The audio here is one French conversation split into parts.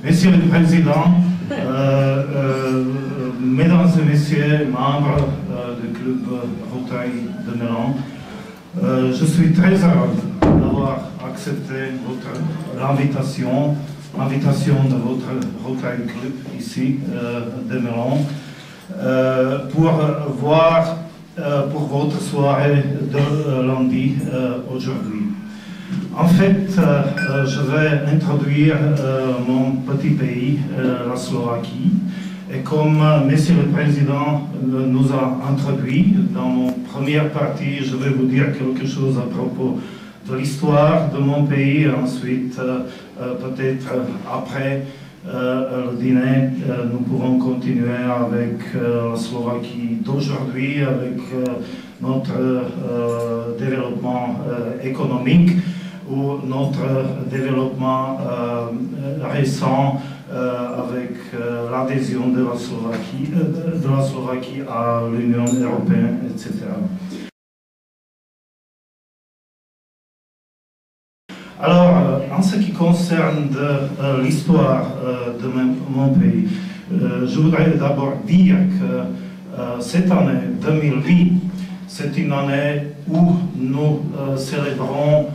Monsieur le Président, Mesdames et Messieurs, membres du club Rotary de Mélan, je suis très heureux d'avoir accepté l'invitation de votre Rotary Club ici de Mélan pour votre soirée de lundi aujourd'hui. En fait, je vais introduire mon petit pays, la Slovaquie. Et comme Monsieur le Président nous a introduit dans mon première partie, je vais vous dire quelque chose à propos de l'histoire de mon pays. Ensuite, peut-être après le dîner, nous pourrons continuer avec la Slovaquie d'aujourd'hui, avec notre développement économique ou notre développement récent avec l'adhésion de la Slovaquie à l'Union européenne, etc. Alors, en ce qui concerne l'histoire de mon pays, je voudrais d'abord dire que cette année 2008, c'est une année où nous célébrons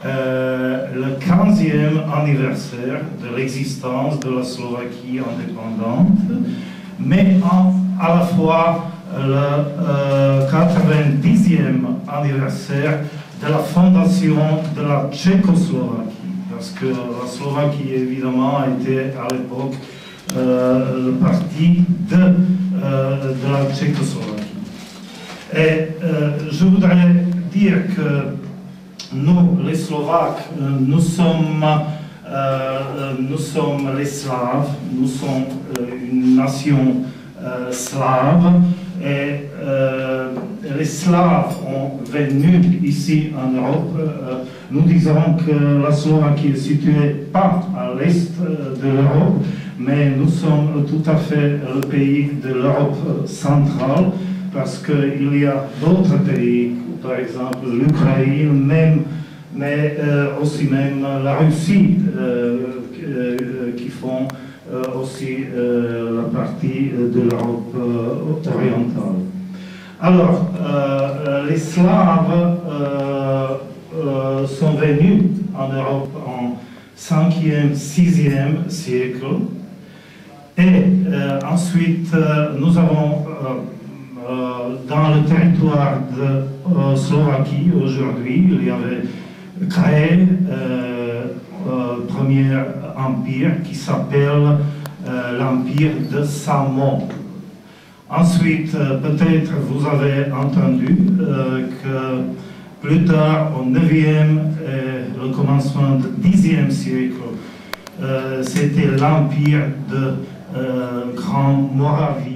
le 15e anniversaire de l'existence de la Slovaquie indépendante, mais à la fois le 90e anniversaire de la fondation de la Tchécoslovaquie, parce que la Slovaquie, évidemment, était à l'époque le parti de la Tchécoslovaquie. Et je voudrais dire que nous, les Slovaques, nous sommes les Slaves, nous sommes une nation slave, et les Slaves ont venu ici en Europe. Nous disons que la Slovaquie est située pas à l'est de l'Europe, mais nous sommes tout à fait le pays de l'Europe centrale, parce qu'il y a d'autres pays, par exemple l'Ukraine, mais aussi même la Russie, qui font aussi la partie de l'Europe orientale. Alors, les Slaves sont venus en Europe en 5e, 6e siècle, et ensuite nous avons dans le territoire de Slovaquie aujourd'hui, il y avait créé premier empire qui s'appelle l'empire de Samo. Ensuite, peut-être vous avez entendu que plus tard, au 9e et le commencement du 10e siècle, c'était l'empire de Grande Moravie.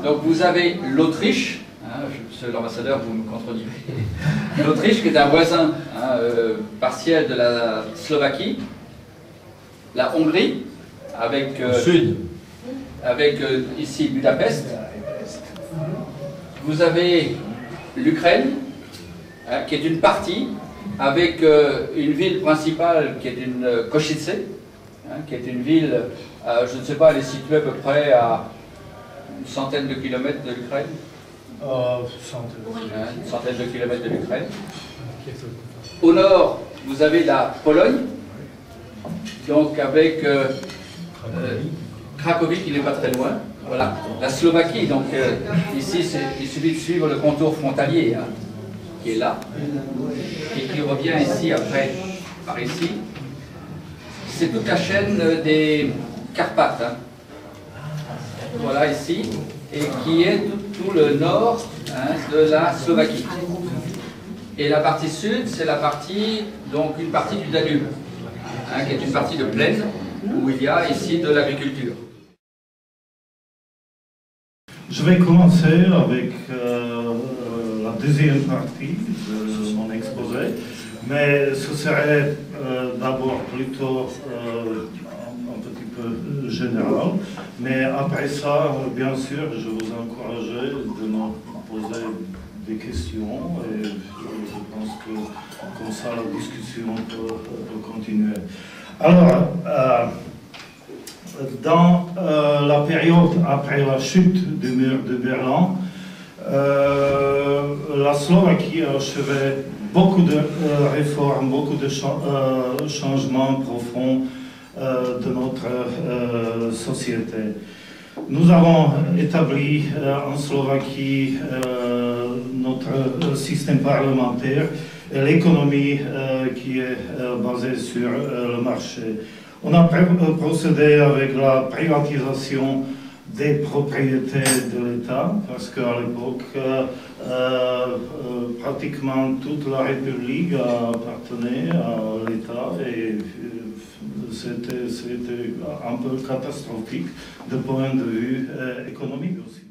Donc vous avez l'Autriche, monsieur l'ambassadeur, vous me contredirez, l'Autriche qui est un voisin partiel de la Slovaquie, la Hongrie, avec, ici Budapest, vous avez l'Ukraine, qui est une partie, avec une ville principale qui est une Košice, qui est une ville, je ne sais pas, elle est située à peu près à une centaine de kilomètres de l'Ukraine. Une centaine de kilomètres de l'Ukraine. Au nord, vous avez la Pologne, donc avec Cracovie qui n'est pas très loin. Voilà, la Slovaquie, donc ici il suffit de suivre le contour frontalier qui est là, et qui revient ici après, par ici. C'est toute la chaîne des Carpates. Voilà ici, et qui est tout le nord de la Slovaquie. Et la partie sud, c'est la partie, donc une partie du Danube, qui est une partie de plaine, où il y a ici de l'agriculture. Je vais commencer avec la deuxième partie de mon exposé, mais ce serait d'abord plutôt un petit peu général. Mais après ça, bien sûr, je vous encourage de me poser des questions et je pense que comme ça la discussion peut continuer. Alors, dans la période après la chute du mur de Berlin, la Slovaquie a achevé beaucoup de réformes, beaucoup de changements profonds de notre société. Nous avons établi en Slovaquie notre système parlementaire et l'économie qui est basée sur le marché. On a procédé avec la privatisation des propriétés de l'État, parce qu'à l'époque, pratiquement toute la République appartenait à l'État et c'était un peu catastrophique de point de vue économique aussi.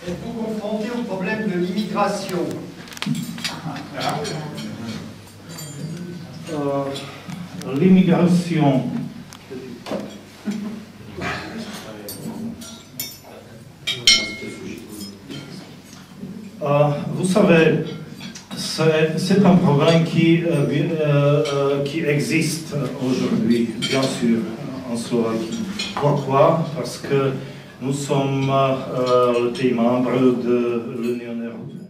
Êtes-vous confronté au problème de l'immigration? L'immigration. Vous savez, c'est un problème qui existe aujourd'hui, bien sûr, en Slovaquie. Pourquoi? Parce que nous sommes le pays membre de l'Union européenne.